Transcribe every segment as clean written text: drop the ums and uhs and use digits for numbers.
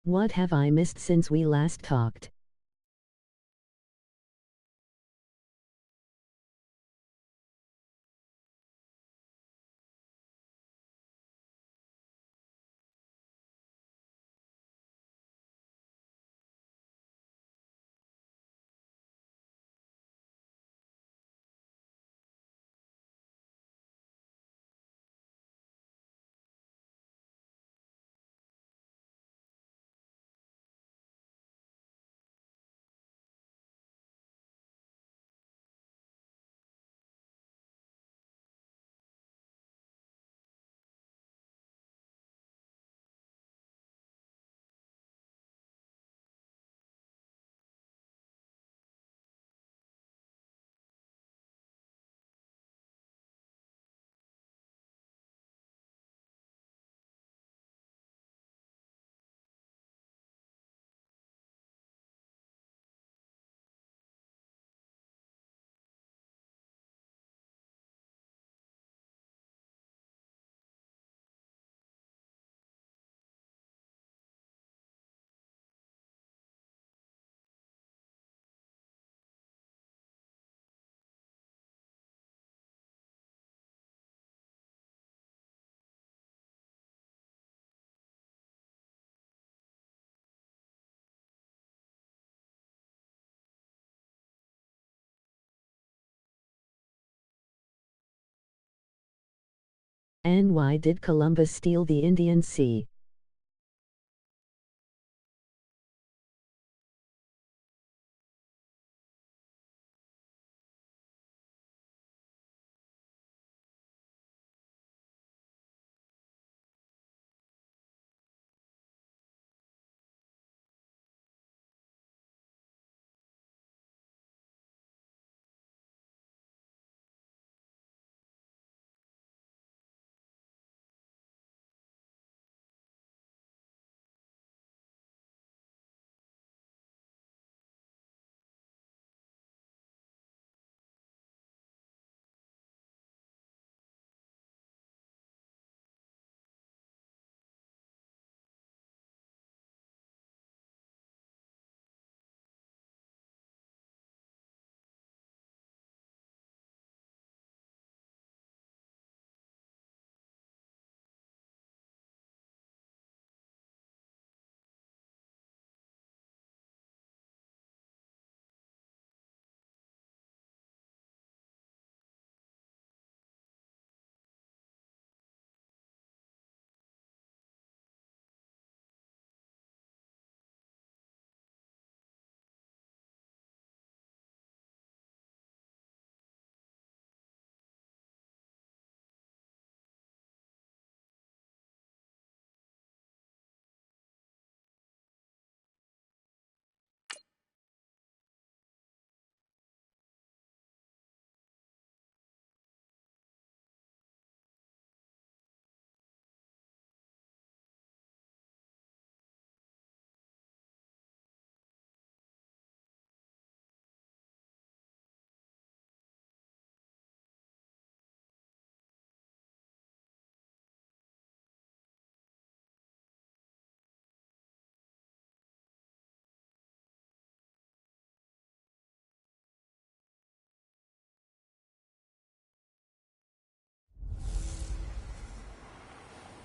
What have I missed since we last talked? And why did Columbus steal the Indian Sea?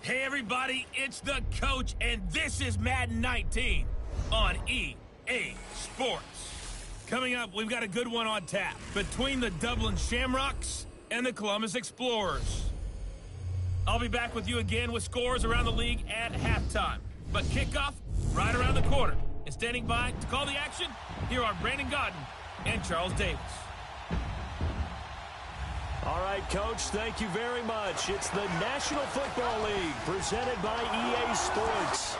Hey everybody, it's the coach, and this is Madden 19 on EA Sports. Coming up, we've got a good one on tap between the Dublin Shamrocks and the Columbus Explorers. I'll be back with you again with scores around the league at halftime. But kickoff right around the corner. And standing by to call the action, here are Brandon Godden and Charles Davis. All right, Coach, thank you very much. It's the National Football League presented by EA Sports.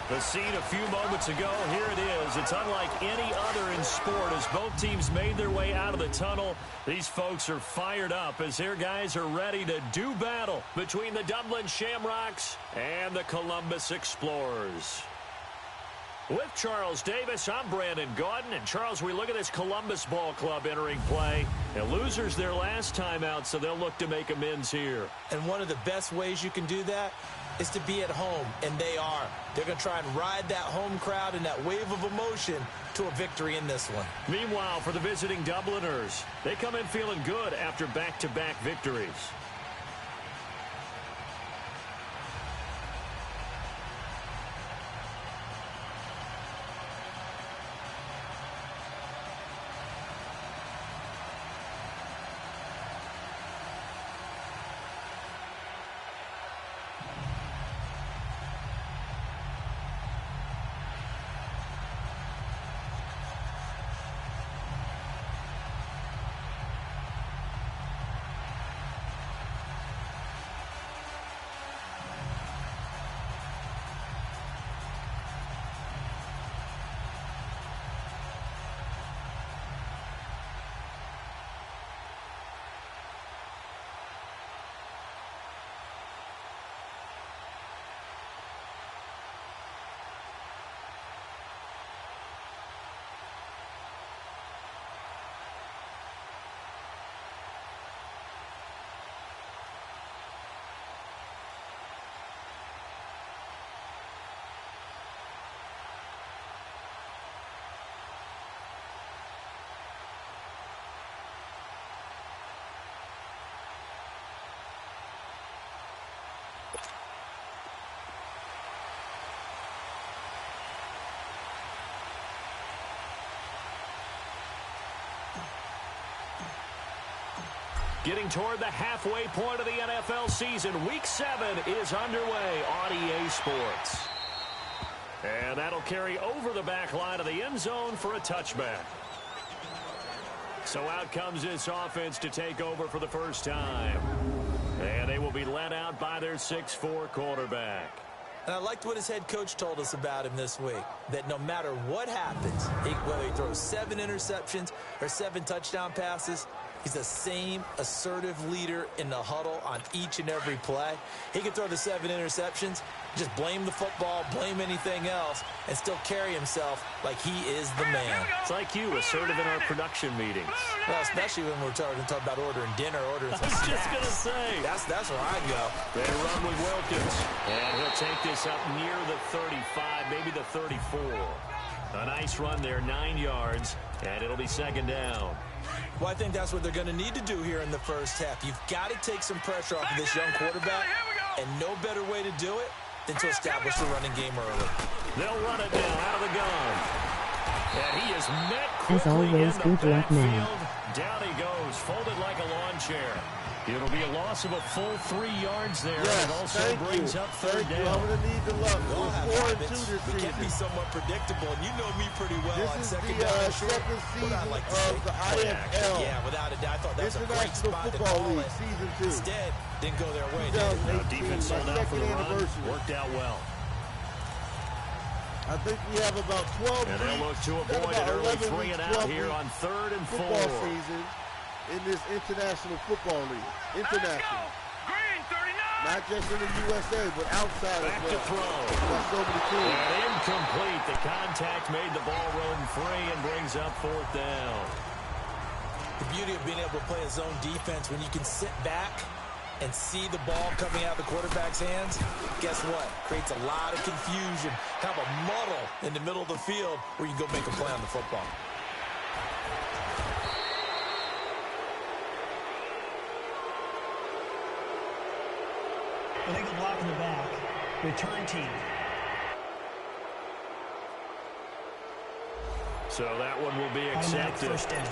The scene a few moments ago, here it is. It's unlike any other in sport as both teams made their way out of the tunnel. These folks are fired up as their guys are ready to do battle between the Dublin Shamrocks and the Columbus Explorers. With Charles Davis, I'm Brandon Gaudin. And Charles, we look at this Columbus Ball Club entering play. And losers their last time out, so they'll look to make amends here. And one of the best ways you can do that is to be at home, and they are. They're going to try and ride that home crowd and that wave of emotion to a victory in this one. Meanwhile, for the visiting Dubliners, they come in feeling good after back-to-back victories. Getting toward the halfway point of the NFL season. Week 7 is underway on EA Sports. And that'll carry over the back line of the end zone for a touchback. So out comes this offense to take over for the first time. And they will be led out by their 6'4" quarterback. And I liked what his head coach told us about him this week, that no matter what happens, whether he throws 7 interceptions or 7 touchdown passes, he's the same assertive leader in the huddle on each and every play. He can throw the 7 interceptions, just blame the football, blame anything else, and still carry himself like he is the man. It's like you, assertive in our production meetings. Well, especially when we're talking about ordering dinner, ordering some I was snacks. just going to say. That's where I go. They run with Wilkins. And he'll take this up near the 35, maybe the 34. A nice run there, 9 yards, and it'll be second down. Well, I think that's what they're going to need to do here in the first half. You've got to take some pressure off of this young quarterback, and no better way to do it than to establish the running game early. They'll run it now out of the gun. And he is met As quickly always, in the good luck, man. backfield. Down he goes, folded like a lawn chair. It'll be a loss of a full 3 yards there. Yes, it also brings up third down. I'm going to need the luck. We all have We're 4-2 habits. this We can be season. somewhat predictable, and you know me pretty well This on is second the down and short. second What season I like to of say, the play action. IFL. Yeah, without a doubt. I thought that was a great International spot to Football call League, it. Season 2. Instead, didn't go their way, did it? 2018, Defense my sold out for second the run. anniversary. Worked out well. I think we have about 12 And they'll look to weeks, avoid an early 11 three weeks, and out 12 here weeks on 3rd and 4. football season in this International Football League. International. Not just in the USA, but outside Back as to well. throw. Got so many teams. And incomplete. The contact made the ball roam free and brings up 4th down. The beauty of being able to play a zone defense when you can sit back and see the ball coming out of the quarterback's hands, guess what? Creates a lot of confusion. Have a muddle in the middle of the field where you can go make a play on the football. Illegal block in the back. Return team. So that one will be Automatic accepted. first down.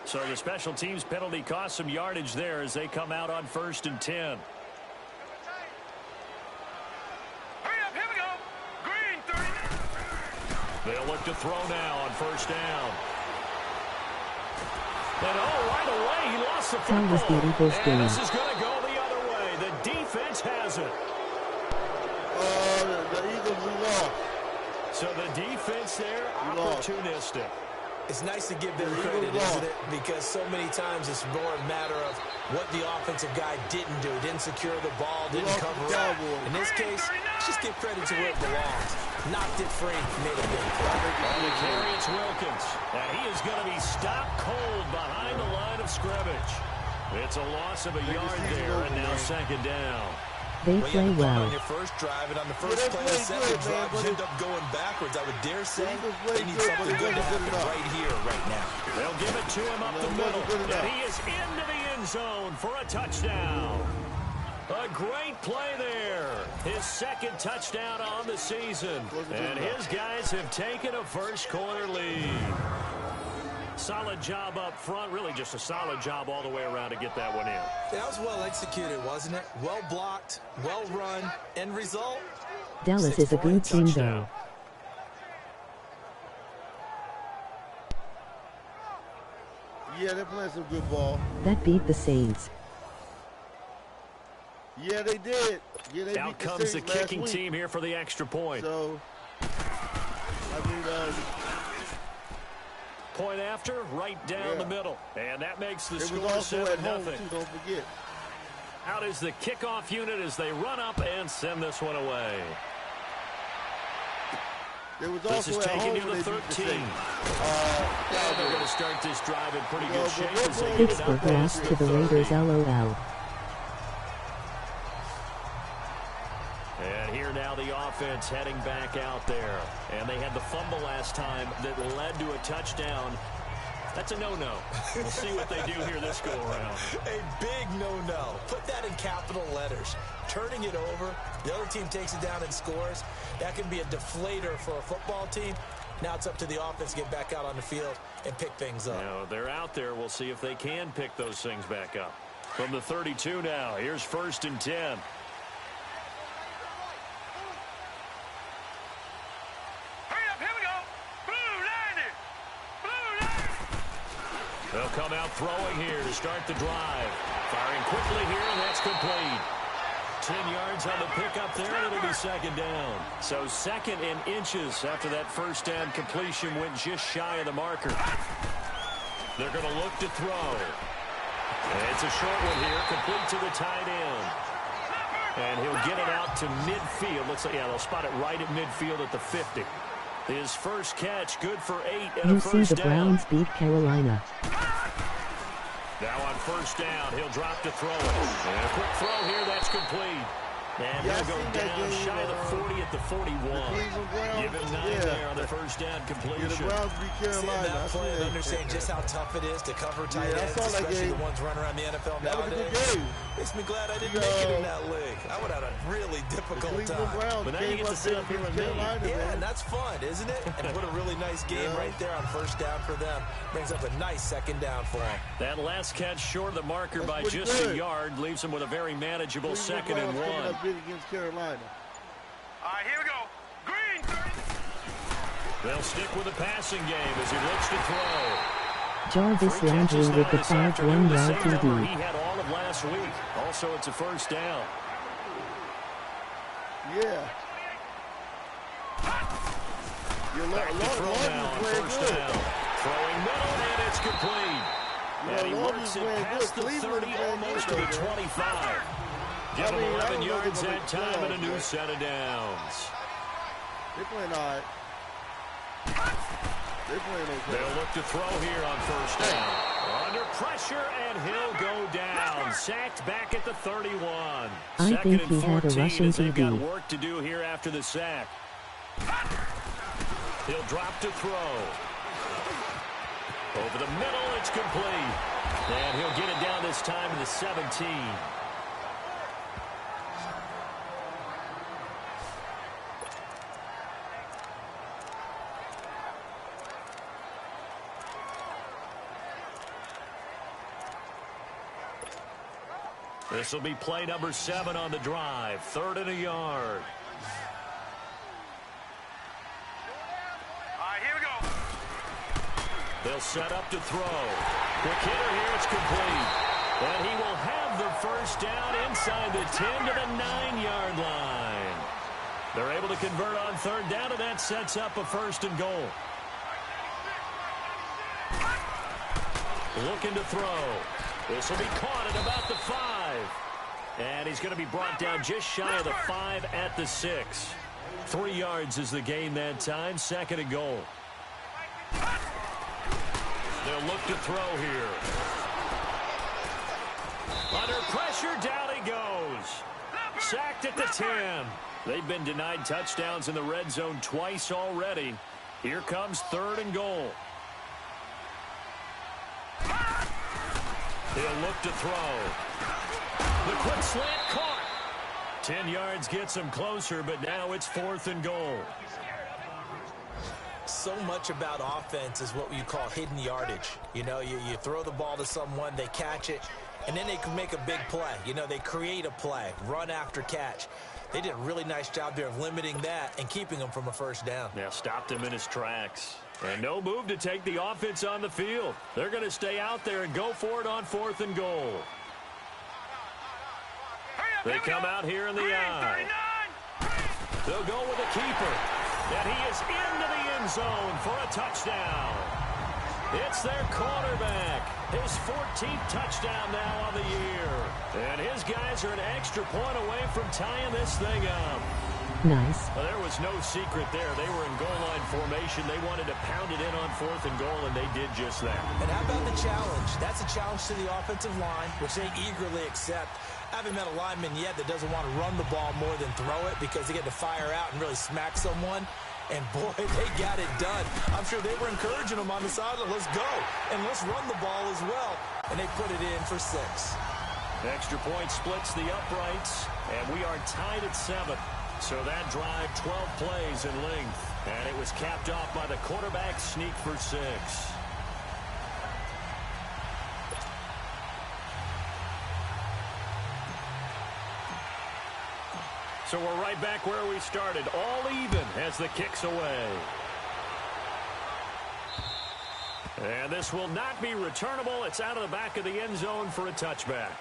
So the special teams penalty cost some yardage there as they come out on 1st and 10. Hurry up, here we go. Green, 30. They'll look to throw now on 1st down. And right away, he lost the That was the football. Eagles' And game. this is going to go the other way. The defense has it. The Eagles, we lost. So the defense there, opportunistic. It's nice to give them credit, isn't it? Because so many times it's more a matter of what the offensive guy didn't do. Didn't secure the ball, didn't cover up. In this case, just give credit to where it belongs. Knocked it free, made a big play. On the carry, it's Wilkins. And he is going to be stopped cold behind the line of scrimmage. It's a loss of a yard there, and now second down. They play well. On your first drive and on the first play of the second drive, you end up going backwards. I would dare say they need something good to happen right here, right now. They'll give it to him up the middle, and he is into the end zone for a touchdown. A great play there. His second touchdown on the season. And his guys have taken a first-quarter lead. Solid job up front. Really just a solid job all the way around to get that one in. That was well executed, wasn't it? Well blocked, well run. End result? Dallas is a good team, though. Yeah, they're playing some good ball. That beat the Saints. Yeah, they did. Yeah, they Out beat comes the the Saints kicking last week. team here for the extra point. So, I mean, point after, right down the middle. And that makes the it was score also at 7-0. home, too, don't forget. Out is the kickoff unit as they run up and send this one away. It was This also is at taking home you to when the they beat the 13. Saints. Now they're going to start this drive in pretty good shape but as they get it Pittsburgh up there. lost to the Raiders, LOL. And here now the offense heading back out there. And they had the fumble last time that led to a touchdown. That's a no-no. We'll see what they do here this go-around. A big no-no. Put that in capital letters. Turning it over, the other team takes it down and scores. That can be a deflator for a football team. Now it's up to the offense to get back out on the field and pick things up. Now, they're out there. We'll see if they can pick those things back up. From the 32 now, here's 1st and 10. They'll come out throwing here to start the drive. Firing quickly here, and that's complete. 10 yards on the pickup there, and it'll be second down. So 2nd and inches after that first down completion went just shy of the marker. They're going to look to throw. It's a short one here, complete to the tight end. And he'll get it out to midfield. Looks like, they'll spot it right at midfield at the 50. His first catch, good for 8 and a first down. You see the Browns beat Carolina. Now on first down, he'll drop to throw it. And a quick throw here, that's complete. And he'll go down shy of the 40 at the 41. Give him 9 there on the first down completion. Yeah, the Browns beat Carolina. Seeing that play and understand just how tough it is to cover tight ends, especially the ones running around the NFL nowadays. Makes me glad I didn't make it in that league. I would have had a really difficult time. But now you get to sit up here with me. Yeah, and that's fun, isn't it? And what a really nice game right there on first down for them. Brings up a nice second down for them. That last catch short of the marker by just a yard leaves them with a very manageable 2nd and 1. Against Carolina. All right, here we go. Green. They'll stick with the passing game as he looks to throw. Jarvis Landry with the 5-1-yard TD. He had all of last week. Also, it's a first down. Yeah. Back to throw now on first down. Throwing middle, and it's complete. And he works it past the 30, almost to the 25. Give him 11 yards that time and a new set of downs. They're playing all right. They're playing okay. They'll look to throw here on first down. Under pressure, and he'll go down. Sacked back at the 31. I think he had a 2nd and 14 rushing as they've got TD. work to do here after the sack. He'll drop to throw. Over the middle, it's complete. And he'll get it down this time to the 17. This will be play number 7 on the drive. 3rd and a yard. All right, here we go. They'll set up to throw. Quick hitter here, it's complete. And he will have the first down inside the 10 to the 9-yard line. They're able to convert on third down, and that sets up a 1st and goal. Looking to throw. This will be caught at about the 5. And he's going to be brought down just shy of the 5 at the 6. 3 yards is the gain that time. 2nd and goal. They'll look to throw here. Under pressure, down he goes. Sacked at the 10. They've been denied touchdowns in the red zone twice already. Here comes 3rd and goal. He'll look to throw. The quick slant caught. 10 yards gets him closer, but now it's 4th and goal. So much about offense is what you call hidden yardage. You know, you throw the ball to someone, they catch it, and then they can make a big play. You know, they create a play, run after catch. They did a really nice job there of limiting that and keeping him from a 1st down. Yeah, stopped him in his tracks. And no move to take the offense on the field. They're going to stay out there and go for it on 4th and goal. They come out here in the eye. They'll go with a keeper. And he is into the end zone for a touchdown. It's their quarterback. His 14th touchdown now on the year. And his guys are an extra point away from tying this thing up. Nice. Well, there was no secret there. They were in goal line formation. They wanted to pound it in on 4th and goal, and they did just that. And how about the challenge? That's a challenge to the offensive line, which they eagerly accept. I haven't met a lineman yet that doesn't want to run the ball more than throw it because they get to fire out and really smack someone. And, boy, they got it done. I'm sure they were encouraging them on the sideline. Let's go. And let's run the ball as well. And they put it in for 6. Extra point splits the uprights, and we are tied at 7. So that drive, 12 plays in length. And it was capped off by the quarterback sneak for 6. So we're right back where we started, all even as the kick's away. And this will not be returnable. It's out of the back of the end zone for a touchback.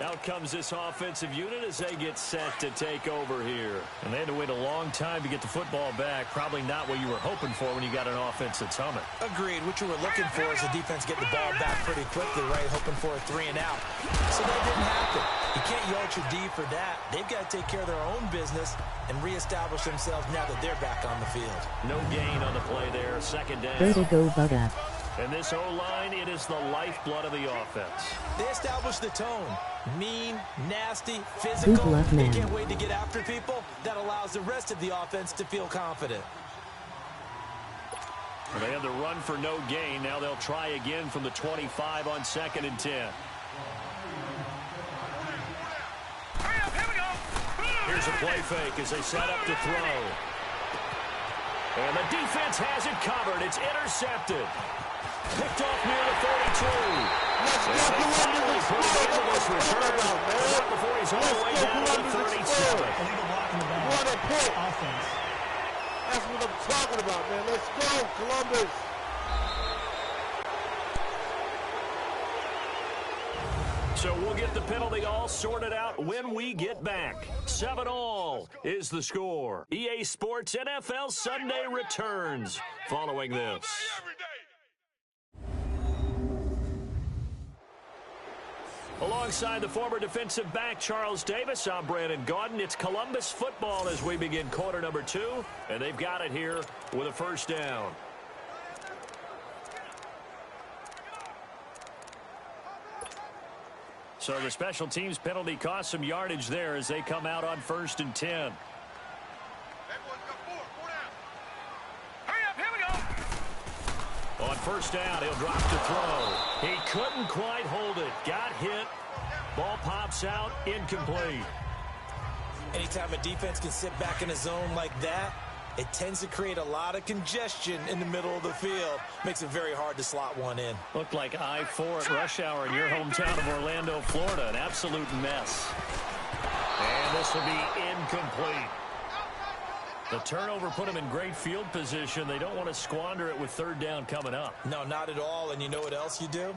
Out comes this offensive unit as they get set to take over here. And they had to wait a long time to get the football back. Probably not what you were hoping for when you got an offense that's humming. Agreed. What you were looking for is the defense getting the ball back pretty quickly, right? Hoping for a 3 and out. So that didn't happen. You can't yell at your D for that. They've got to take care of their own business and reestablish themselves now that they're back on the field. No gain on the play there. 2nd down. Way to go, Bugger. And this O-line, it is the lifeblood of the offense. They establish the tone. Mean, nasty, physical. Good luck, man. They can't wait to get after people. That allows the rest of the offense to feel confident. Well, they had the run for no gain. Now they'll try again from the 25 on 2nd and 10. Here's a play fake as they set up to throw. And the defense has it covered. It's intercepted. Picked off near the 32. Let's And they finally put it into this return. Not before he's all the way down to the 37. Illegal block in the back. What a pick. Offense. That's what I'm talking about, man. Let's go, Columbus. So we'll get the penalty all sorted out when we get back. 7-all is the score. EA Sports NFL Sunday returns following this. Alongside the former defensive back Charles Davis, I'm Brandon Gaudin. It's Columbus football as we begin quarter number 2, and they've got it here with a 1st down. So the special teams penalty cost some yardage there as they come out on 1st and 10. On 1st down, he'll drop to throw. He couldn't quite hold it. Got hit. Ball pops out. Incomplete. Anytime a defense can sit back in a zone like that, it tends to create a lot of congestion in the middle of the field. Makes it very hard to slot one in. Looked like I-4 at rush hour in your hometown of Orlando, Florida. An absolute mess. And this will be incomplete. The turnover put them in great field position. They don't want to squander it with 3rd down coming up. No, not at all. And you know what else you do?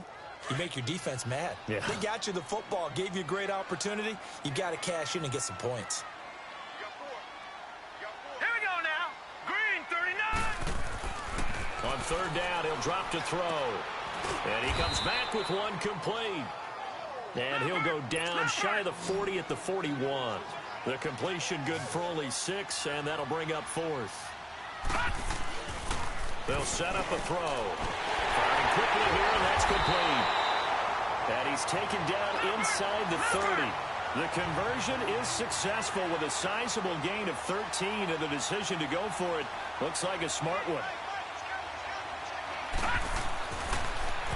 You make your defense mad. Yeah. They got you the football, gave you a great opportunity. You got to cash in and get some points. On third down, he'll drop to throw. And he comes back with one complete. And he'll go down shy of the 40 at the 41. The completion good for only 6, and that'll bring up fourth. They'll set up a throw. Firing quickly here, and that's complete. And he's taken down inside the 30. The conversion is successful with a sizable gain of 13, and the decision to go for it looks like a smart one.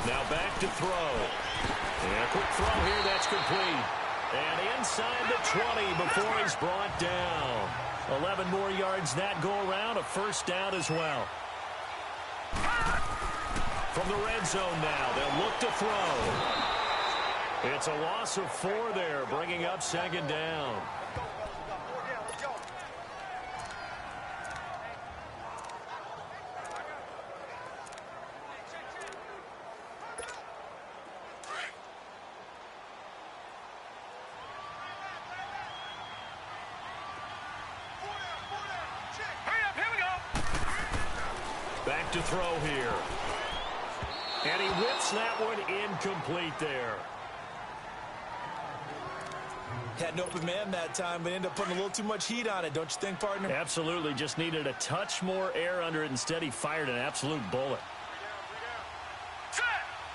Now back to throw. And a quick throw here, that's complete. And inside the 20 before he's brought down. 11 more yards that go around, a first down as well. From the red zone now, they'll look to throw. It's a loss of 4 there, bringing up second down. Back to throw here. And he whips that one incomplete there. Had an open man that time, but ended up putting a little too much heat on it, don't you think, partner? Absolutely. Just needed a touch more air under it. Instead, he fired an absolute bullet. Set.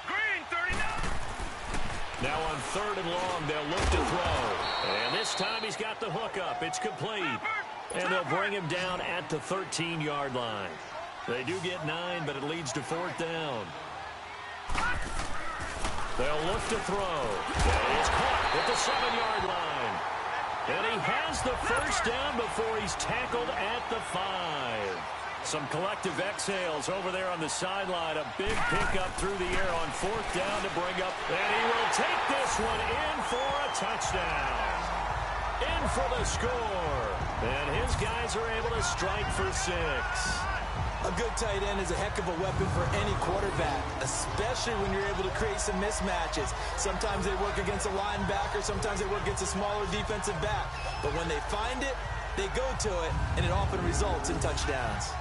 Green 39. Now on third and long, they'll look to throw. And this time he's got the hook up. It's complete. And they'll bring him down at the 13-yard line. They do get 9, but it leads to fourth down. They'll look to throw. And he's caught at the 7-yard line. And he has the first down before he's tackled at the 5. Some collective exhales over there on the sideline. A big pickup through the air on fourth down to bring up. And he will take this one in for a touchdown. In for the score. And his guys are able to strike for 6. A good tight end is a heck of a weapon for any quarterback, especially when you're able to create some mismatches. Sometimes they work against a linebacker, sometimes they work against a smaller defensive back. But when they find it, they go to it, and it often results in touchdowns.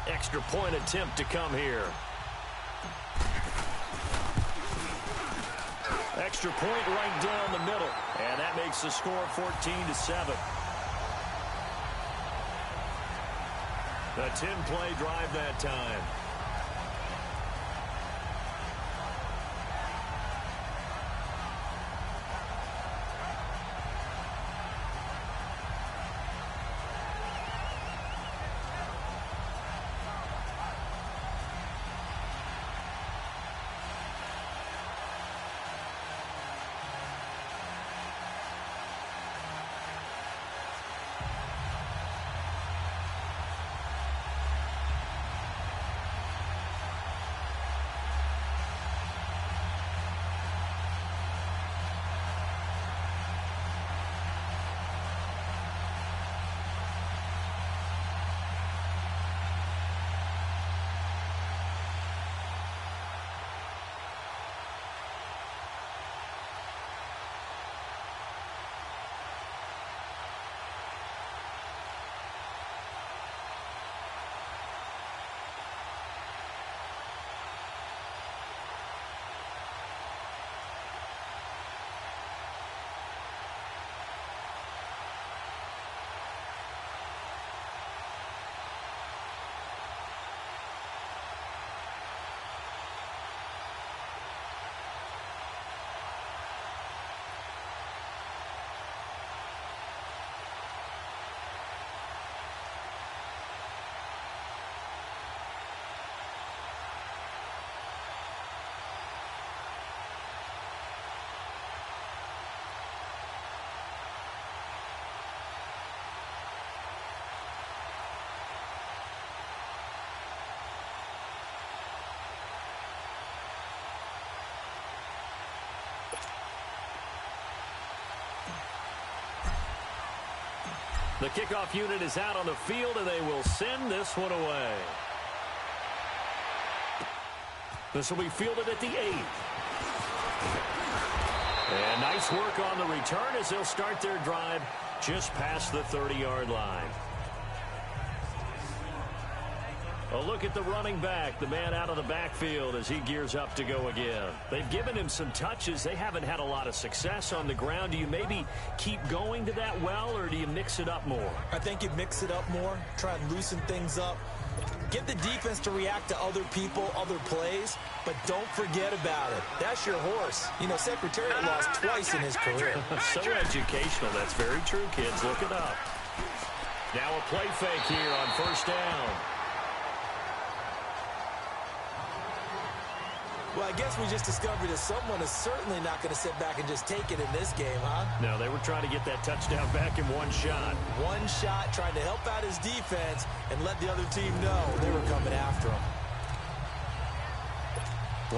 Extra point attempt to come here. Extra point right down the middle. And that makes the score 14-7. A 10-play drive that time. The kickoff unit is out on the field, and they will send this one away. This will be fielded at the 8. And nice work on the return as they'll start their drive just past the 30-yard line. A look at the running back, the man out of the backfield as he gears up to go again. They've given him some touches. They haven't had a lot of success on the ground. Do you maybe keep going to that well, or do you mix it up more? I think you mix it up more, try and loosen things up. Get the defense to react to other people, other plays, but don't forget about it. That's your horse. You know, Secretariat lost twice in his career. So educational. That's very true, kids. Look it up. Now a play fake here on first down. Well, I guess we just discovered that someone is certainly not going to sit back and just take it in this game, huh? No, they were trying to get that touchdown back in one shot. One shot, trying to help out his defense and let the other team know they were coming after him.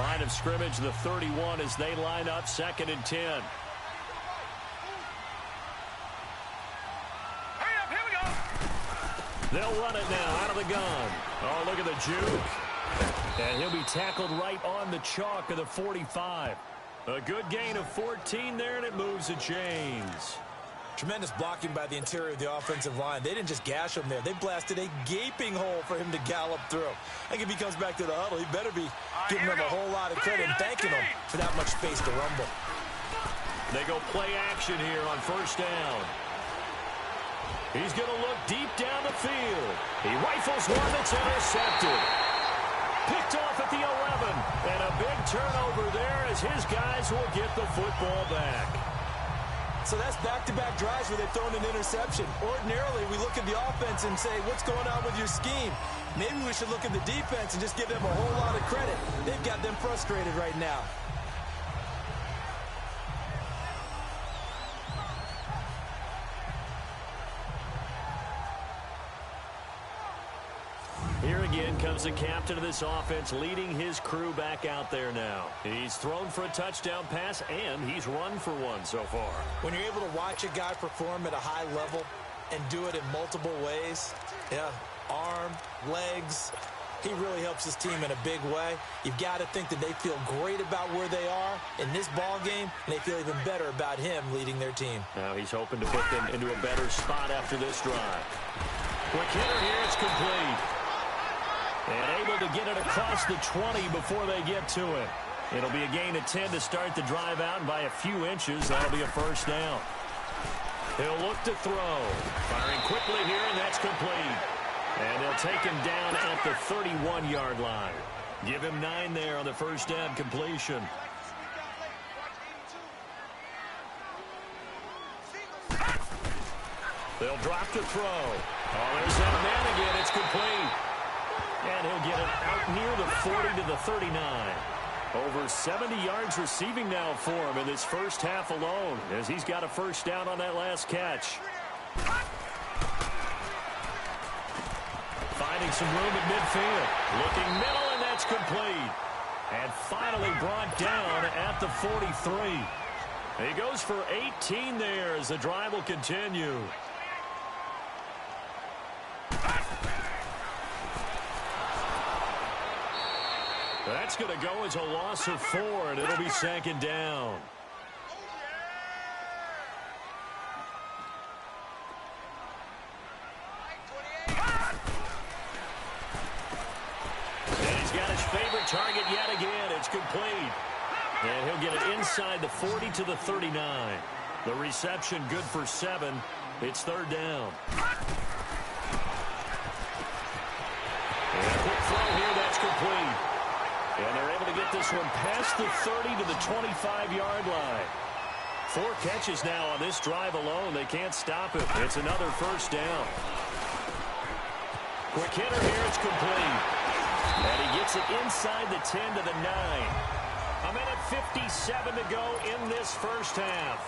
Line of scrimmage, the 31 as they line up, 2nd and 10. Hurry up, here we go. They'll run it now out of the gun. Oh, look at the juke. And he'll be tackled right on the chalk of the 45. A good gain of 14 there, and it moves the chains. Tremendous blocking by the interior of the offensive line. They didn't just gash him there. They blasted a gaping hole for him to gallop through. I think if he comes back to the huddle, he better be giving them a whole lot of credit and thanking them for that much space to rumble. They go play action here on first down. He's going to look deep down the field. He rifles one that's intercepted. Picked off at the 11, and a big turnover there as his guys will get the football back. So that's back-to-back drives where they've thrown an interception. Ordinarily, we look at the offense and say, what's going on with your scheme? Maybe we should look at the defense and just give them a whole lot of credit. They've got them frustrated right now. Here again comes the captain of this offense, leading his crew back out there now. He's thrown for a touchdown pass, and he's run for one so far. When you're able to watch a guy perform at a high level and do it in multiple ways, arm, legs, he really helps his team in a big way. You've got to think that they feel great about where they are in this ball game, and they feel even better about him leading their team. Now he's hoping to put them into a better spot after this drive. Quick hitter here, it's complete. And able to get it across the 20 before they get to it. It'll be a gain of 10 to start the drive out, and by a few inches, that'll be a first down. He'll look to throw. Firing quickly here, and that's complete. And they'll take him down at the 31-yard line. Give him 9 there on the first down completion. They'll drop to throw. Oh, there's that man again. It's complete. And he'll get it out near the 40 to the 39. Over 70 yards receiving now for him in this first half alone, as he's got a first down on that last catch. Finding some room at midfield. Looking middle, and that's complete. And finally brought down at the 43. He goes for 18 there as the drive will continue. That's going to go as a loss of 4, and it'll be 2nd down. And he's got his favorite target yet again. It's complete. And he'll get it inside the 40 to the 39. The reception good for 7. It's 3rd down. And a quick throw here, that's complete. And they're able to get this one past the 30 to the 25-yard line. 4 catches now on this drive alone. They can't stop it. It's another first down. Quick hitter here. It's complete. And he gets it inside the 10 to the 9. A minute 57 to go in this first half.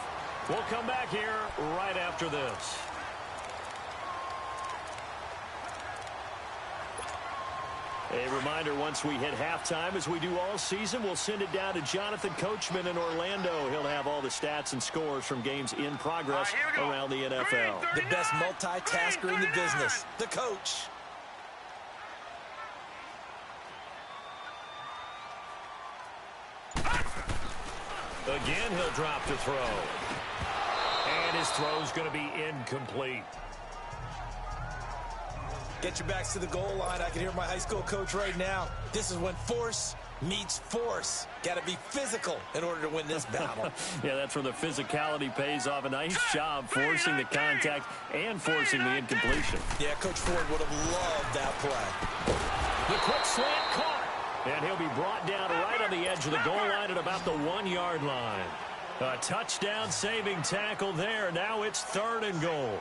We'll come back here right after this. A reminder, once we hit halftime, as we do all season, we'll send it down to Jonathan Coachman in Orlando. He'll have all the stats and scores from games in progress around the NFL. The best multitasker in the business, the coach. Again, he'll drop to throw. And And his throw's going to be incomplete. Get your backs to the goal line. I can hear my high school coach right now. This is when force meets force. Got to be physical in order to win this battle. Yeah, that's where the physicality pays off. A nice job forcing the contact and forcing the incompletion. Yeah, Coach Ford would have loved that play. The quick slant caught. And he'll be brought down right on the edge of the goal line at about the 1-yard line. A touchdown saving tackle there. Now it's 3rd and goal.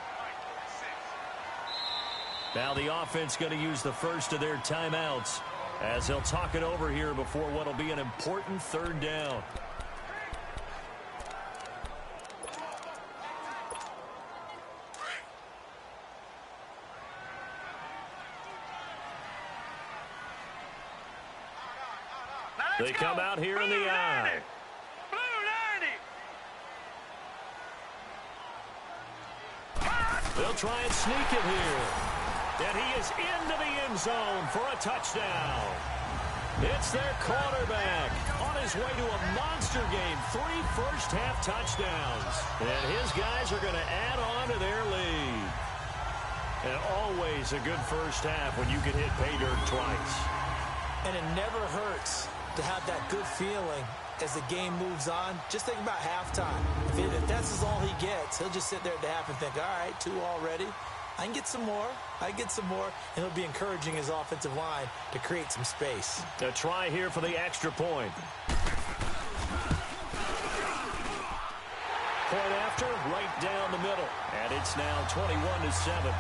Now the offense going to use the first of their timeouts as they'll talk it over here before what will be an important 3rd down. They come out here in the I. They'll try and sneak it here. And he is into the end zone for a touchdown. It's their quarterback on his way to a monster game. 3 first-half touchdowns. And his guys are going to add on to their lead. And always a good first half when you can hit pay dirt twice. And it never hurts to have that good feeling as the game moves on. Just think about halftime. If that's all he gets, he'll just sit there at the half and think, all right, 2 already. I can get some more. And he'll be encouraging his offensive line to create some space. A try here for the extra point. Point after, right down the middle. And it's now 21-7.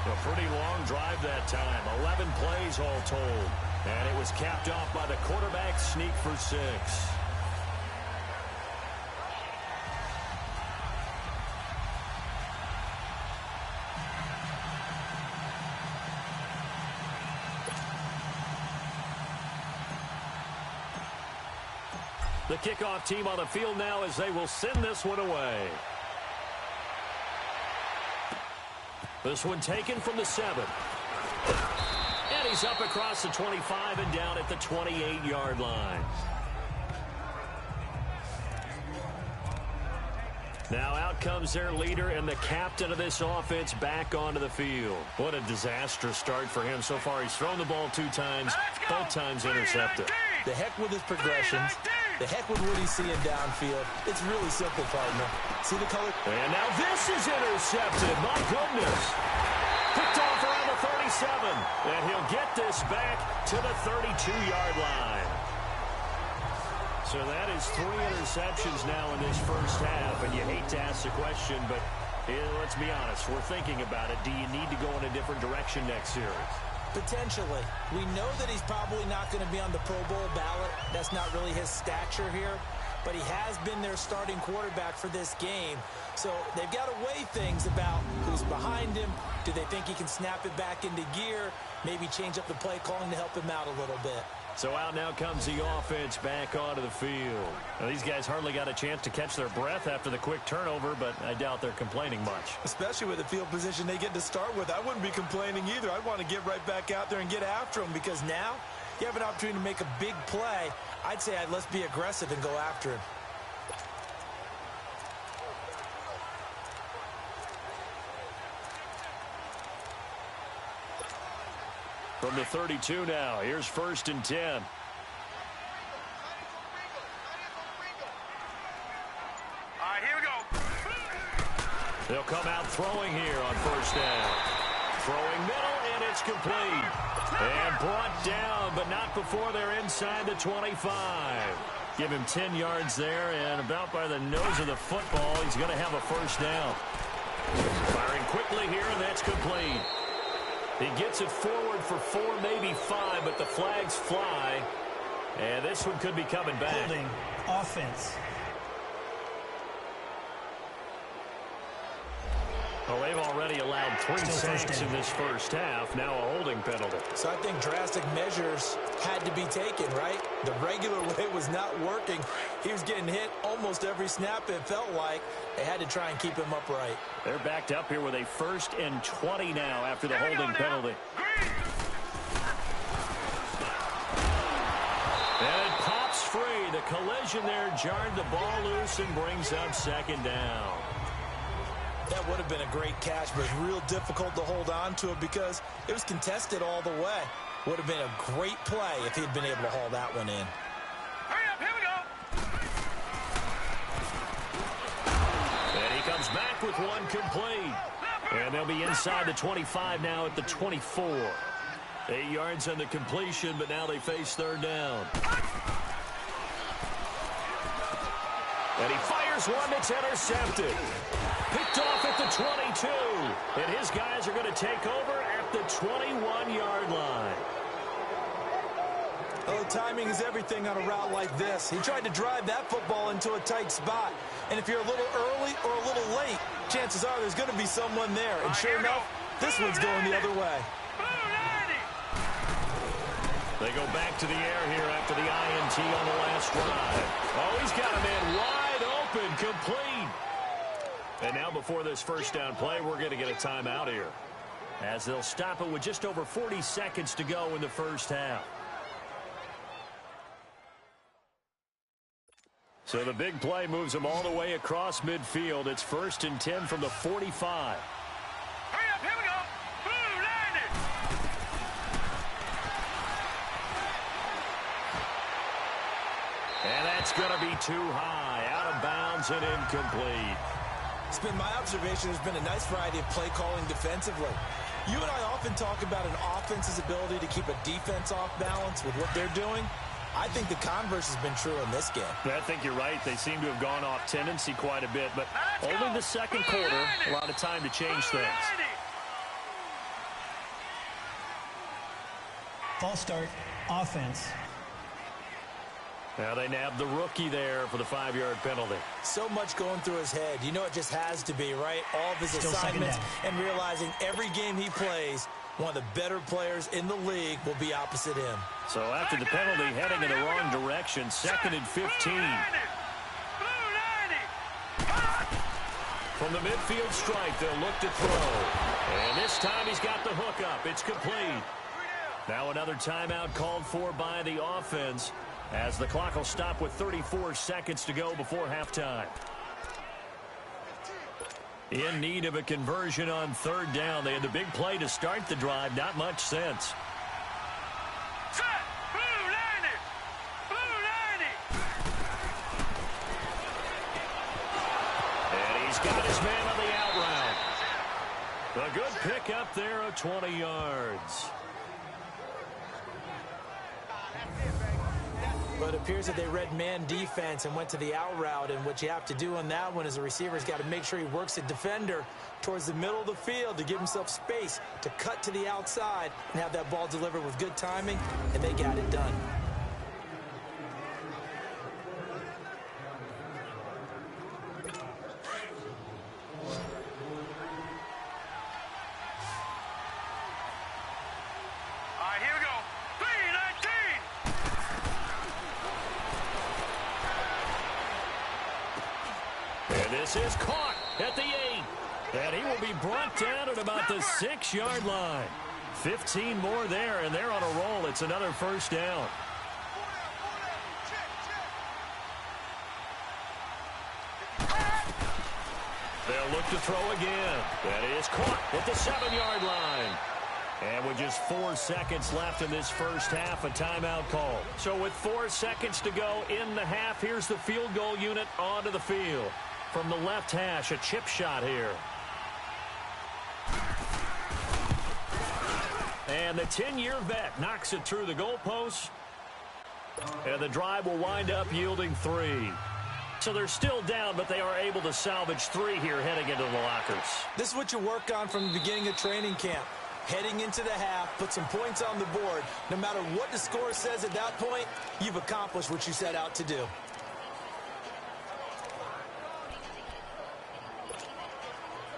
A pretty long drive that time. 11 plays all told. And it was capped off by the quarterback sneak for 6. The kickoff team on the field now as they will send this one away. This one taken from the 7. And he's up across the 25 and down at the 28-yard line. Now out comes their leader and the captain of this offense back onto the field. What a disastrous start for him so far. He's thrown the ball 2 times, both times intercepted. The heck with his progressions. The heck with what he's seeing downfield. It's really simple, partner. See the color? And now this is intercepted. My goodness. Picked off around the 37. And he'll get this back to the 32-yard line. So that is 3 interceptions now in this first half. And you hate to ask the question, but let's be honest. We're thinking about it. Do you need to go in a different direction next series? Potentially. We know that he's probably not going to be on the Pro Bowl ballot. That's not really his stature here. But he has been their starting quarterback for this game. So they've got to weigh things about who's behind him. Do they think he can snap it back into gear? Maybe change up the play calling to help him out a little bit. So out now comes the offense back onto the field. Now, these guys hardly got a chance to catch their breath after the quick turnover, but I doubt they're complaining much. Especially with the field position they get to start with. I wouldn't be complaining either. I'd want to get right back out there and get after them because now you have an opportunity to make a big play. I'd say let's be aggressive and go after him. From the 32 now, here's 1st and 10. All right, here we go. They'll come out throwing here on 1st down. Throwing middle, and it's complete. And brought down, but not before they're inside the 25. Give him 10 yards there, and about by the nose of the football, he's going to have a 1st down. Firing quickly here, and that's complete. He gets it forward for 4, maybe 5, but the flags fly. And this one could be coming back. Holding offense. Well, they've already allowed 3 sacks in this first half. Now a holding penalty. So I think drastic measures had to be taken, right? The regular way was not working. He was getting hit almost every snap, it felt like. They had to try and keep him upright. They're backed up here with a 1st and 20 now after the holding penalty. And it pops free. a collision there jarred the ball loose and brings up second down. That would have been a great catch, but it's real difficult to hold on to it because it was contested all the way. Would have been a great play if he'd been able to haul that one in. Hurry up, here we go. And he comes back with one complete. And they'll be inside the 25 now at the 24. 8 yards on the completion, but now they face third down. And he fires one that's intercepted. Picked off at the 22. And his guys are going to take over at the 21-yard line. Oh, timing is everything on a route like this. He tried to drive that football into a tight spot. And if you're a little early or a little late, chances are there's going to be someone there. And sure enough, this one's going the other way. They go back to the air here after the INT on the last drive. Oh, he's got a man wide open, complete. And now before this first down play, we're going to get a timeout here, as they'll stop it with just over 40 seconds to go in the first half. So the big play moves them all the way across midfield. It's 1st and 10 from the 45. Hurry up, here we go. Blue, land it. And that's going to be too high, out of bounds and incomplete. It's been my observation there's been a nice variety of play calling defensively. You and I often talk about an offense's ability to keep a defense off balance with what they're doing. I think the converse has been true in this game. I think you're right. They seem to have gone off tendency quite a bit, but only the second quarter, a lot of time to change things. False start, offense. Now they nab the rookie there for the 5-yard penalty. So much going through his head. You know it just has to be, right? All of his assignments and realizing every game he plays, one of the better players in the league will be opposite him. So after the penalty, heading in the wrong direction, 2nd and 15. From the midfield stripe, they'll look to throw. And this time he's got the hook up. It's complete. Now another timeout called for by the offense, as the clock will stop with 34 seconds to go before halftime. In need of a conversion on 3rd down. They had the big play to start the drive. Not much sense. And he's got his man on the out route. A good pick up there of 20 yards. But it appears that they read man defense and went to the out route, and what you have to do on that one is the receiver's got to make sure he works the defender towards the middle of the field to give himself space to cut to the outside and have that ball delivered with good timing, and they got it done. This is caught at the 8. And he will be brought down at about the 6-yard line. 15 more there, and they're on a roll. It's another first down. They'll look to throw again. That is caught at the 7-yard line. And with just 4 seconds left in this first half, a timeout call. So with 4 seconds to go in the half, here's the field goal unit onto the field. From the left hash, a chip shot here. And the 10-year vet knocks it through the goalpost. And the drive will wind up yielding 3. So they're still down, but they are able to salvage 3 here heading into the lockers. This is what you work on from the beginning of training camp. Heading into the half, put some points on the board. No matter what the score says at that point, you've accomplished what you set out to do.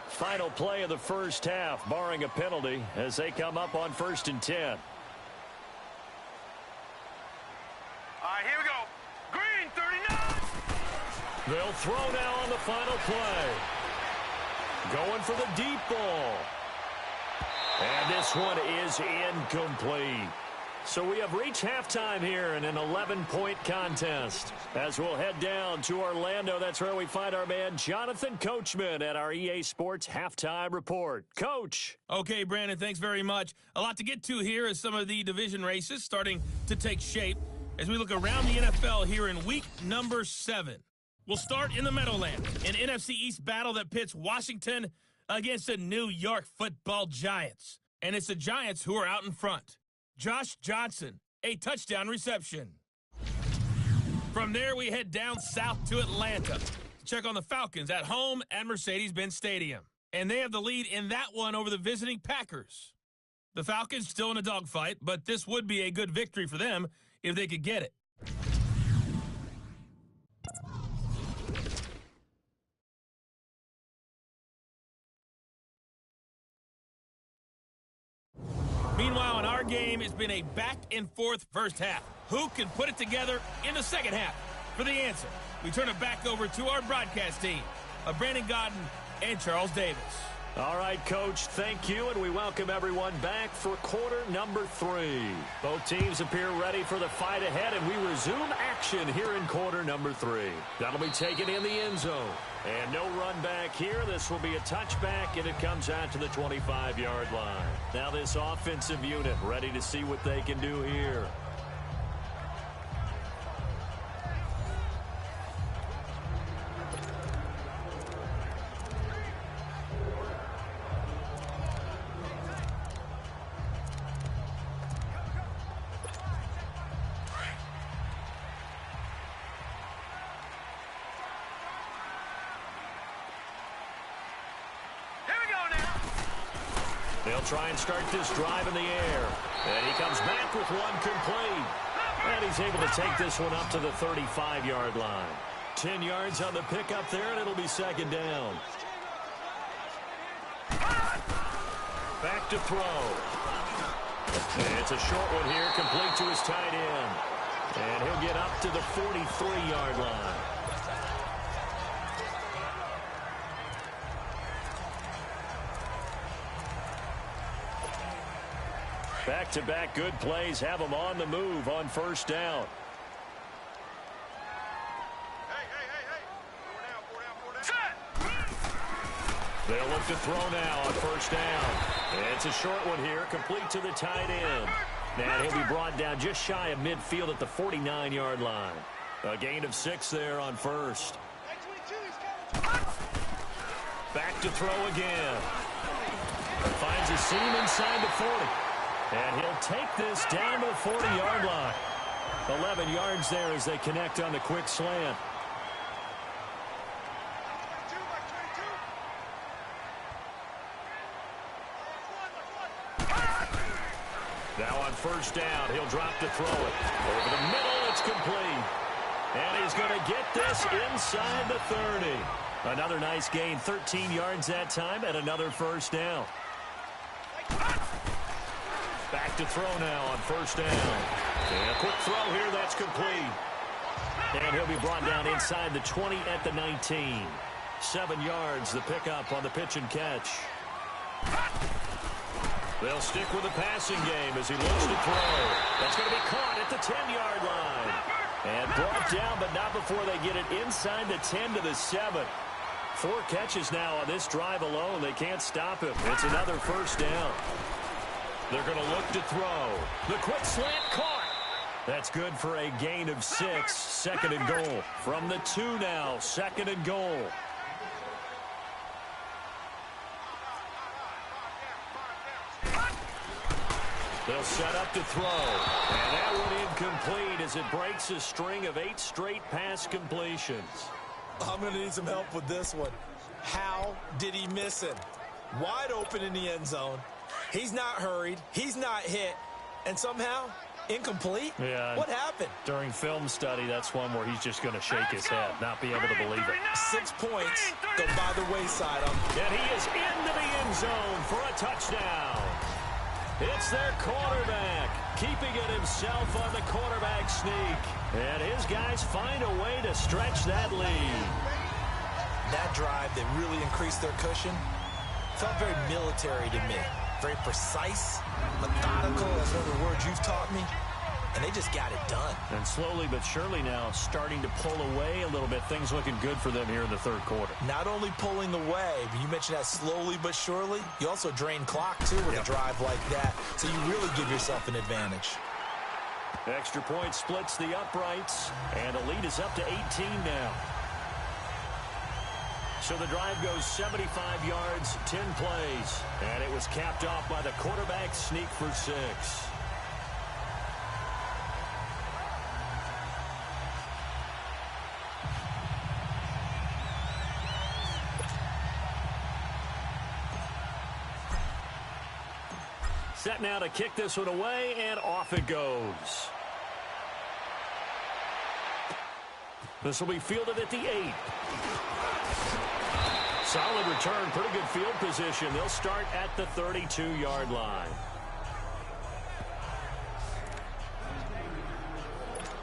Final play of the first half, barring a penalty, as they come up on 1st and 10. All right, here we go. Green, 39. They'll throw now on the final play. Going for the deep ball. And this one is incomplete. So we have reached halftime here in an 11-point contest. As we'll head down to Orlando, that's where we find our man Jonathan Coachman at our EA Sports Halftime Report. Coach. Okay, Brandon, thanks very much. A lot to get to here as some of the division races starting to take shape as we look around the NFL here in week number 7. We'll start in the Meadowlands, an NFC East battle that pits Washington against the New York Football Giants. And it's the Giants who are out in front. Josh Johnson, a touchdown reception. From there, we head down south to Atlanta to check on the Falcons at home at Mercedes-Benz Stadium. And they have the lead in that one over the visiting Packers. The Falcons still in a dogfight, but this would be a good victory for them if they could get it. Meanwhile, in our game, it's been a back-and-forth first half. Who can put it together in the second half? For the answer, we turn it back over to our broadcast team of Brandon Godden and Charles Davis. All right, Coach, thank you, and we welcome everyone back for quarter number 3. Both teams appear ready for the fight ahead, and we resume action here in quarter number 3. That'll be taken in the end zone. And no run back here. This will be a touchback, and it comes out to the 25-yard line. Now this offensive unit ready to see what they can do here. They'll try and start this drive in the air. And he comes back with one complete. And he's able to take this one up to the 35-yard line. 10 yards on the pickup there, and it'll be second down. Back to throw. And it's a short one here, complete to his tight end. And he'll get up to the 43-yard line. Back-to-back good plays have them on the move on first down. They'll look to throw now on first down. And it's a short one here, complete to the tight end. And he'll be brought down just shy of midfield at the 49-yard line. A gain of 6 there on first. Back to throw again. Finds a seam inside the 40. And he'll take this down to the 40-yard line. 11 yards there as they connect on the quick slant. Now on first down, he'll drop to throw it. Over the middle, it's complete. And he's going to get this inside the 30. Another nice gain, 13 yards that time, and another first down. Back to throw now on first down. And a quick throw here, that's complete. And he'll be brought down inside the 20 at the 19. 7 yards, the pickup on the pitch and catch. They'll stick with the passing game as he looks to throw. That's going to be caught at the 10-yard line. And brought down, but not before they get it inside the 10 to the 7. 4 catches now on this drive alone. They can't stop him. It's another first down. They're going to look to throw. The quick slant caught. That's good for a gain of 6. Second and goal. From the 2 now. Second and goal. They'll set up to throw. And that one incomplete as it breaks a string of 8 straight pass completions. I'm going to need some help with this one. How did he miss it? Wide open in the end zone. He's not hurried. He's not hit. And somehow, incomplete? Yeah. What happened? During film study, that's one where he's just going to shake his head, not be able to believe it. 6 points go by the wayside. And he is into the end zone for a touchdown. It's their quarterback, keeping it himself on the quarterback sneak. And his guys find a way to stretch that lead. That drive that really increased their cushion felt very military to me. very precise, methodical, that's one of the words you've taught me. And they just got it done. And slowly but surely now starting to pull away a little bit. Things looking good for them here in the third quarter. Not only pulling away, but you mentioned that slowly but surely. You also drain clock, too, with a drive like that. So you really give yourself an advantage. Extra point splits the uprights. And the lead is up to 18 now. So the drive goes 75 yards, 10 plays. And it was capped off by the quarterback sneak for 6. Set now to kick this one away, and off it goes. This will be fielded at the 8. Solid return, pretty good field position. They'll start at the 32-yard line.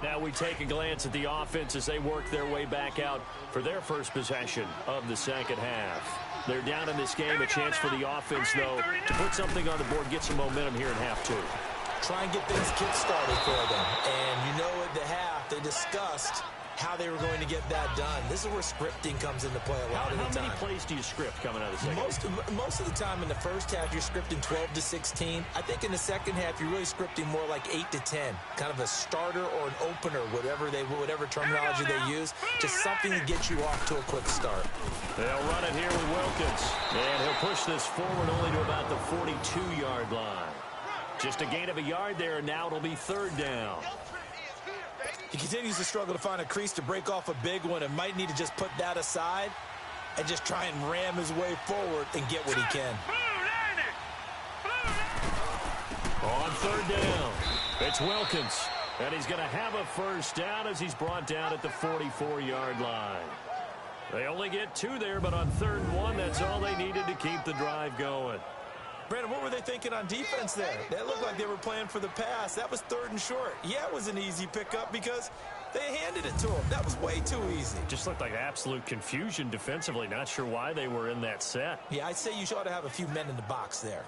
Now we take a glance at the offense as they work their way back out for their first possession of the second half. They're down in this game. A chance for the offense, though, to put something on the board, get some momentum here in half 2. Try and get things kick-started for them. And you know at the half, they discussed how they were going to get that done. This is where scripting comes into play a lot of the time. How many plays do you script coming out of the second? Most of the time in the first half, you're scripting 12 to 16. I think in the second half, you're really scripting more like 8 to 10. Kind of a starter or an opener, whatever terminology they use. Just something to get you off to a quick start. They'll run it here with Wilkins. And he'll push this forward only to about the 42-yard line. Just a gain of a yard there, and now it'll be third down. He continues to struggle to find a crease to break off a big one and might need to just put that aside and just try and ram his way forward and get what he can. On third down, it's Wilkins. And he's going to have a first down as he's brought down at the 44-yard line. They only get 2 there, but on 3rd and 1, that's all they needed to keep the drive going. Brandon, what were they thinking on defense there? That looked like they were playing for the pass. That was 3rd and short. Yeah, it was an easy pickup because they handed it to him. That was way too easy. Just looked like absolute confusion defensively. Not sure why they were in that set. Yeah, I'd say you ought to have a few men in the box there.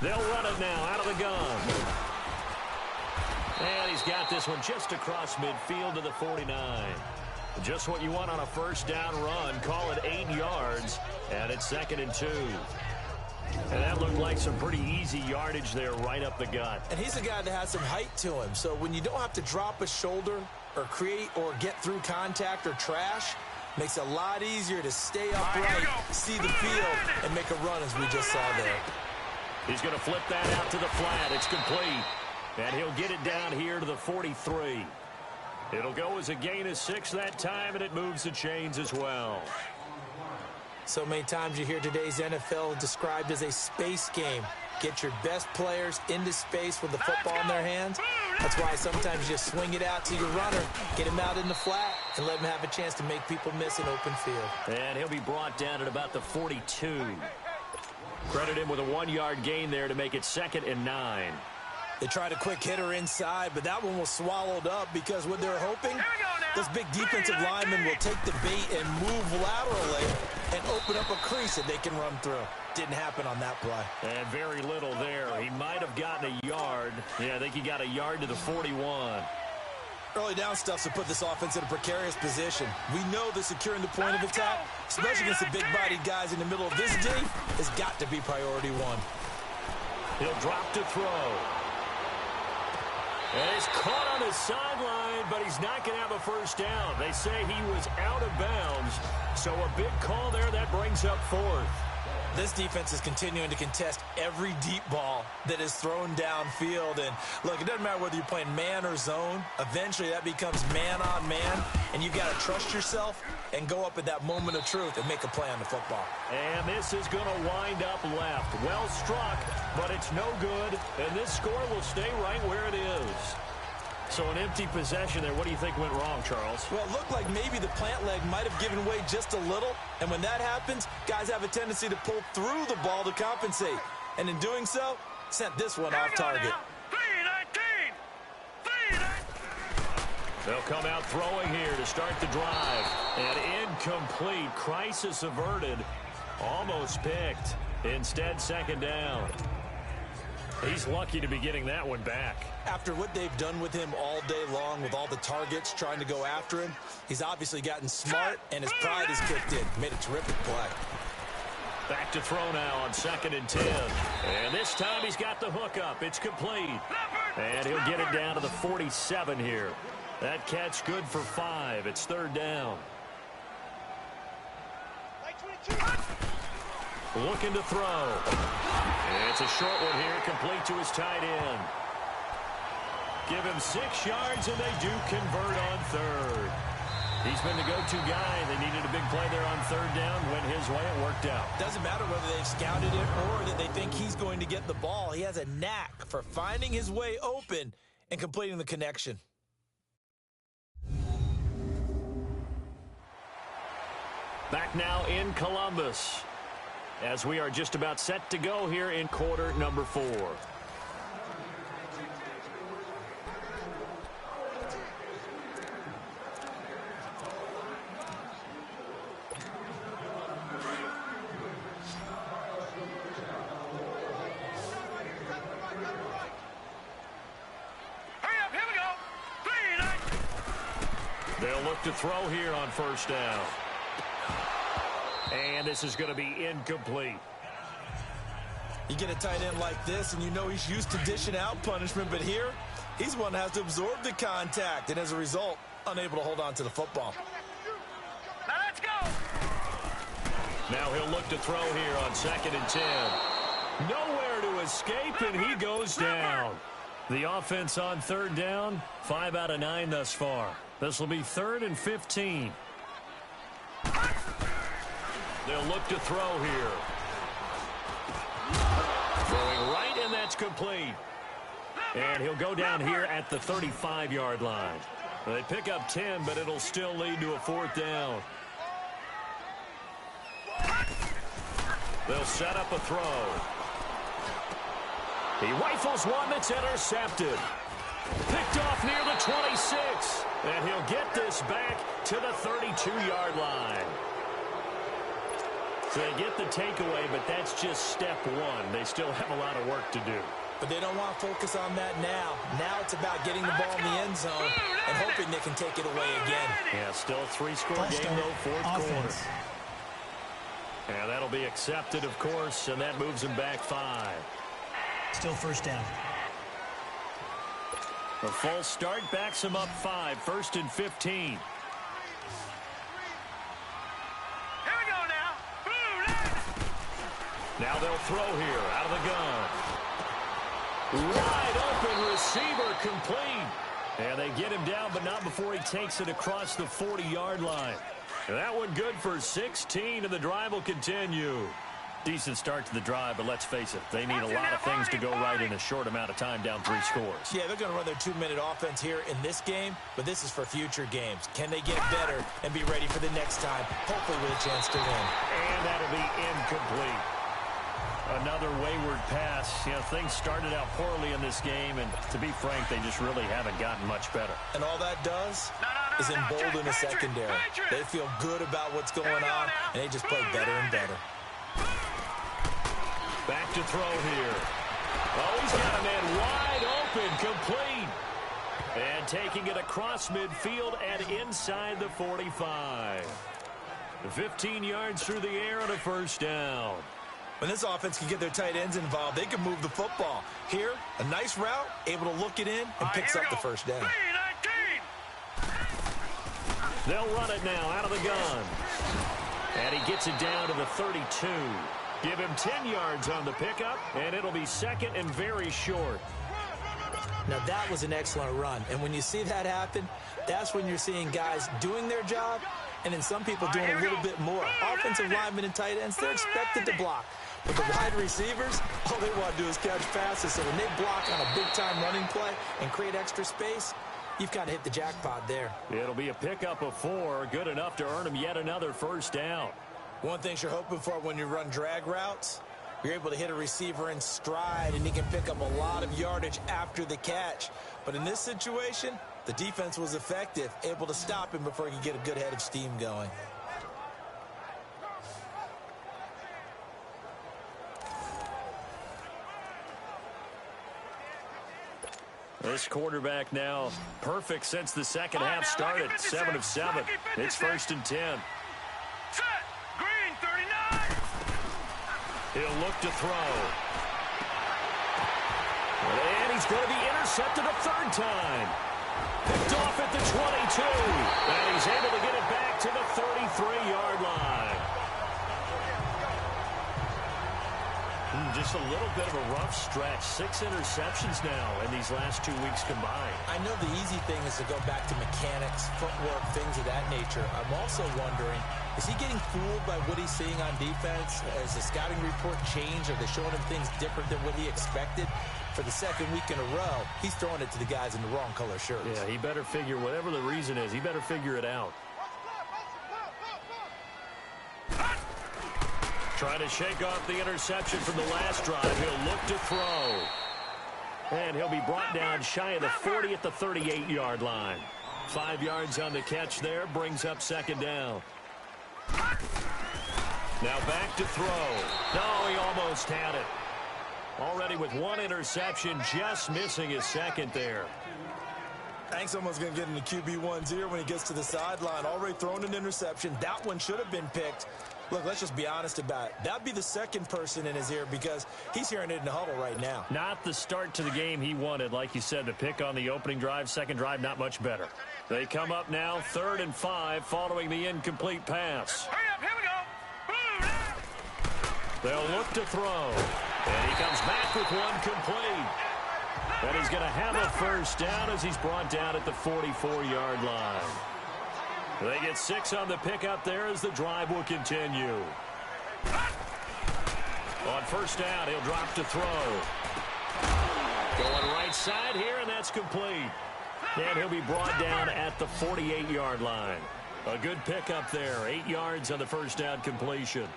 They'll run it now out of the gun. And he's got this one just across midfield to the 49. Just what you want on a first down run. Call it 8 yards. And it's 2nd and 2. And that looked like some pretty easy yardage there right up the gut. And he's a guy that has some height to him. So when you don't have to drop a shoulder or create or get through contact or trash, makes it a lot easier to stay upright, see the field, and make a run as we just saw there. He's going to flip that out to the flat. It's complete. And he'll get it down here to the 43. It'll go as a gain of 6 that time, and it moves the chains as well. So many times you hear today's NFL described as a space game. Get your best players into space with the football in their hands. That's why sometimes you just swing it out to your runner, get him out in the flat, and let him have a chance to make people miss an open field. And he'll be brought down at about the 42. Credit him with a 1-yard gain there to make it 2nd and 9. They tried a quick hitter inside, but that one was swallowed up because what they're hoping, those big defensive linemen will take the bait and move laterally and open up a crease that they can run through. Didn't happen on that play. And very little there. He might have gotten a yard. Yeah, I think he got a yard to the 41. Early down stuff to put this offense in a precarious position. We know that securing the point of attack, especially against the big-bodied guys in the middle of this D, has got to be priority 1. He'll drop to throw. And he's caught on the sideline, but he's not going to have a first down. They say he was out of bounds, so a big call there that brings up 4th. This defense is continuing to contest every deep ball that is thrown downfield. And, look, it doesn't matter whether you're playing man or zone. Eventually, that becomes man-on-man, and you've got to trust yourself and go up at that moment of truth and make a play on the football. And this is going to wind up left. Well struck, but it's no good, and this score will stay right where it is. So an empty possession there. What do you think went wrong, Charles? Well, it looked like maybe the plant leg might have given way just a little. And when that happens, guys have a tendency to pull through the ball to compensate. And in doing so, Sent this one off target. 319. They'll come out throwing here to start the drive. And incomplete. Crisis averted. Almost picked. Instead, second down. He's lucky to be getting that one back. After what they've done with him all day long, with all the targets trying to go after him, he's obviously gotten smart, and his pride has kicked in. Made a terrific play. Back to throw now on 2nd and 10. And this time he's got the hook up. It's complete. And he'll get it down to the 47 here. That catch good for 5. It's 3rd down. Looking to throw. It's a short one here, complete to his tight end. Give him 6 yards, and they do convert on 3rd. He's been the go-to guy. They needed a big play there on 3rd down. Went his way. It worked out. Doesn't matter whether they've scouted it or that they think he's going to get the ball. He has a knack for finding his way open and completing the connection. Back now in Columbus, as we are just about set to go here in quarter number 4. They'll look to throw here on 1st down. And this is going to be incomplete. You get a tight end like this, and you know he's used to dishing out punishment, but here, he's one that has to absorb the contact, and as a result, unable to hold on to the football. Now let's go. Now he'll look to throw here on 2nd and 10. Nowhere to escape, and he goes down. The offense on 3rd down, 5 out of 9 thus far. This will be 3rd and 15. They'll look to throw here. Throwing right, and that's complete. And he'll go down here at the 35-yard line. They pick up 10, but it'll still lead to a 4th down. They'll set up a throw. He rifles one that's intercepted. Picked off near the 26. And he'll get this back to the 32-yard line. So they get the takeaway, but that's just step 1. They still have a lot of work to do. But they don't want to focus on that now. Now it's about getting the ball in the end zone and hoping they can take it away again. Yeah, still a 3-score game, though, 4th quarter. And that'll be accepted, of course, and that moves them back 5. Still 1st down. The false start backs them up 5, 1st and 15. Now they'll throw here out of the gun. Wide open receiver complete. And they get him down, but not before he takes it across the 40-yard line. And that one good for 16, and the drive will continue. Decent start to the drive, but let's face it, they need a lot of things to go right in a short amount of time, down 3 scores. Yeah, they're going to run their 2-minute offense here in this game, but this is for future games. Can they get better and be ready for the next time, hopefully with a chance to win? And that'll be incomplete. Another wayward pass. You know, things started out poorly in this game, and to be frank, they just really haven't gotten much better. And all that does is embolden the secondary. They feel good about what's going on, and they just play better and better. Back to throw here. Oh, he's got a man wide open, complete. And taking it across midfield and inside the 45. 15 yards through the air on a 1st down. When this offense can get their tight ends involved, they can move the football. Here, a nice route, able to look it in, and picks up the 1st down. 319. They'll run it now out of the gun. And he gets it down to the 32. Give him 10 yards on the pickup, and it'll be 2nd and very short. Now, that was an excellent run. And when you see that happen, that's when you're seeing guys doing their job, and then some people doing a little bit more. Offensive linemen and tight ends, they're expected to block. But the wide receivers, all they want to do is catch passes. So when they block on a big-time running play and create extra space, you've kind of hit the jackpot there. It'll be a pickup of 4, good enough to earn him yet another 1st down. One thing you're hoping for when you run drag routes You're able to hit a receiver in stride, and he can pick up a lot of yardage after the catch. But in this situation, the defense was effective, able to stop him before he could get a good head of steam going. This quarterback now perfect since the second half started. 7 of 7. It's 1st and 10. Set. Green 39. He'll look to throw. And he's going to be intercepted a third time. Picked off at the 22. And he's able to get it back to the 33-yard line. Just a little bit of a rough stretch. 6 interceptions now in these last 2 weeks combined. I know the easy thing is to go back to mechanics, footwork, things of that nature. I'm also wondering, is he getting fooled by what he's seeing on defense? Has the scouting report changed? Are they showing him things different than what he expected? For the second week in a row, he's throwing it to the guys in the wrong color shirts. Yeah, he better figure, whatever the reason is, he better figure it out. Trying to shake off the interception from the last drive. He'll look to throw. And he'll be brought down shy of the 40 at the 38-yard line. 5 yards on the catch there, brings up 2nd down. Now back to throw. No, he almost had it. Already with 1 interception, just missing his 2nd there. I think someone's going to get into QB1's ear when he gets to the sideline. Already thrown an interception. That one should have been picked. Look, let's just be honest about it. That'd be the 2nd person in his ear because he's hearing it in the huddle right now. Not the start to the game he wanted. Like you said, the pick on the opening drive, 2nd drive, not much better. They come up now, 3rd and 5, following the incomplete pass. Hurry up, here we go. They'll look to throw. And he comes back with 1 complete. And he's going to have a 1st down as he's brought down at the 44-yard line. They get 6 on the pickup there as the drive will continue. On 1st down, he'll drop to throw. Going right side here, and that's complete. And he'll be brought down at the 48-yard line. A good pickup there. 8 yards on the 1st down completion.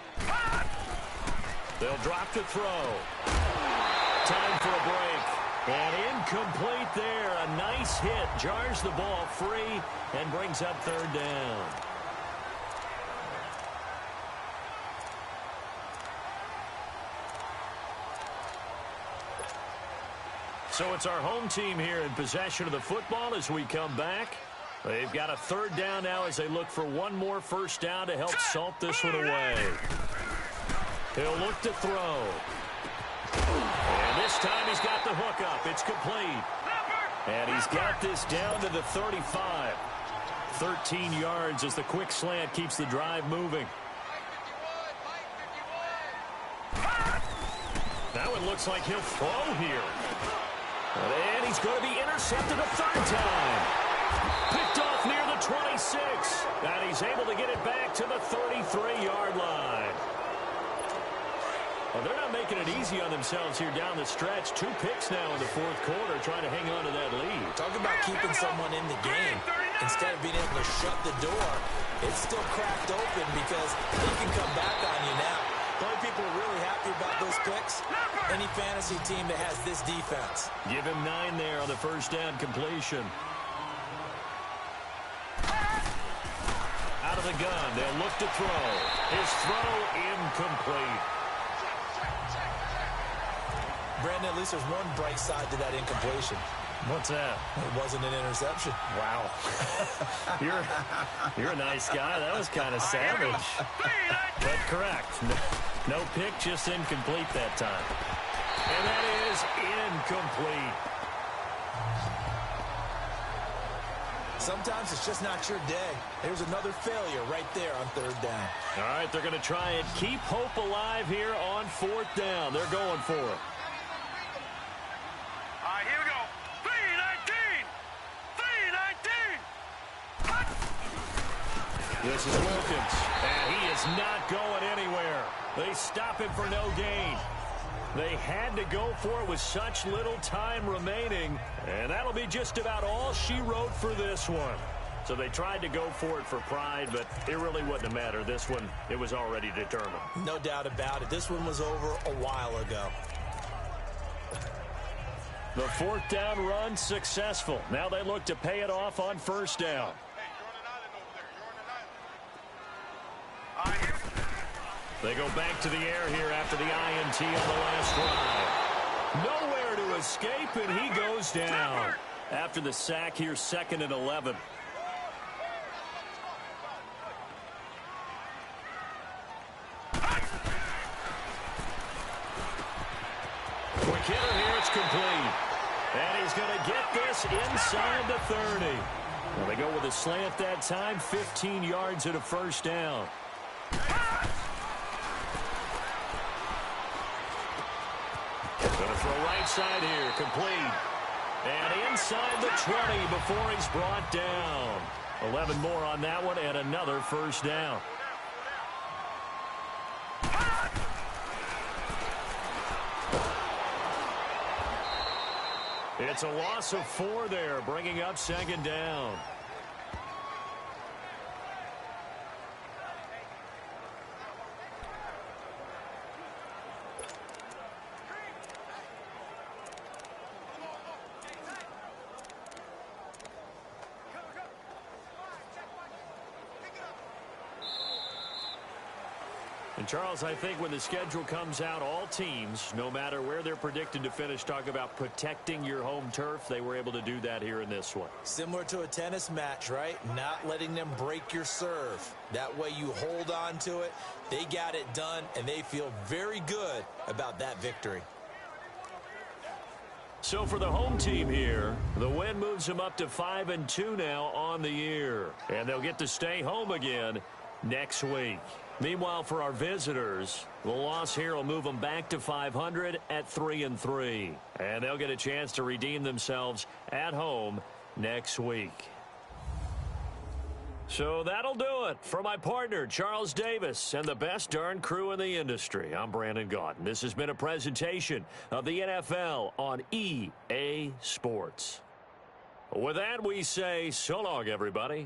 They'll drop to throw. Time for a break. And incomplete there. A nice hit. Jars the ball free and brings up 3rd down. So it's our home team here in possession of the football as we come back. They've got a 3rd down now as they look for 1 more 1st down to help salt this one away. He'll look to throw. And this time he's got the hook up. It's complete. And he's got this down to the 35. 13 yards as the quick slant keeps the drive moving. Now it looks like he'll throw here. And he's going to be intercepted a 3rd time. Picked off near the 26. And he's able to get it back to the 33-yard line. Well, they're not making it easy on themselves here down the stretch. 2 picks now in the 4th quarter trying to hang on to that lead. Talk about keeping someone in the game. Instead of being able to shut the door, it's still cracked open because they can come back on you now. The only people who are really happy about those picks, any fantasy team that has this defense. Give him 9 there on the 1st down completion. Out of the gun, they'll look to throw. His throw incomplete. Brandon, at least there's one bright side to that incompletion. What's that? It wasn't an interception. Wow. You're a nice guy. That was kind of savage. But correct. No pick, just incomplete that time. And that is incomplete. Sometimes it's just not your day. There's another failure right there on 3rd down. All right, they're going to try and keep hope alive here on 4th down. They're going for it. All right, here we go. 3-19. 3-19. This is Wilkins, and he is not going anywhere. They stop him for no gain. They had to go for it with such little time remaining, and that'll be just about all she wrote for this one. So they tried to go for it for pride, but it really wouldn't have mattered. This one, it was already determined. No doubt about it. This one was over a while ago. The fourth down run successful. Now they look to pay it off on first down. They go back to the air here after the INT on the last drive. Nowhere to escape, and he goes down. After the sack here, 2nd and 11. Quick hitter here, it's complete. And he's going to get this inside the 30. Well, they go with a slant that time, 15 yards at a first down. Going to throw right side here, complete. And inside the 20 before he's brought down. 11 more on that one and another first down. It's a loss of 4 there, bringing up 2nd down. And Charles, I think when the schedule comes out, all teams, no matter where they're predicted to finish, talk about protecting your home turf. They were able to do that here in this one. Similar to a tennis match, right? Not letting them break your serve. That way you hold on to it. They got it done, and they feel very good about that victory. So for the home team here, the win moves them up to 5-2 now on the year. And they'll get to stay home again next week. Meanwhile, for our visitors, the loss here will move them back to 500 at 3-3. And they'll get a chance to redeem themselves at home next week. So that'll do it for my partner, Charles Davis, and the best darn crew in the industry. I'm Brandon Gaudin. This has been a presentation of the NFL on EA Sports. With that, we say so long, everybody.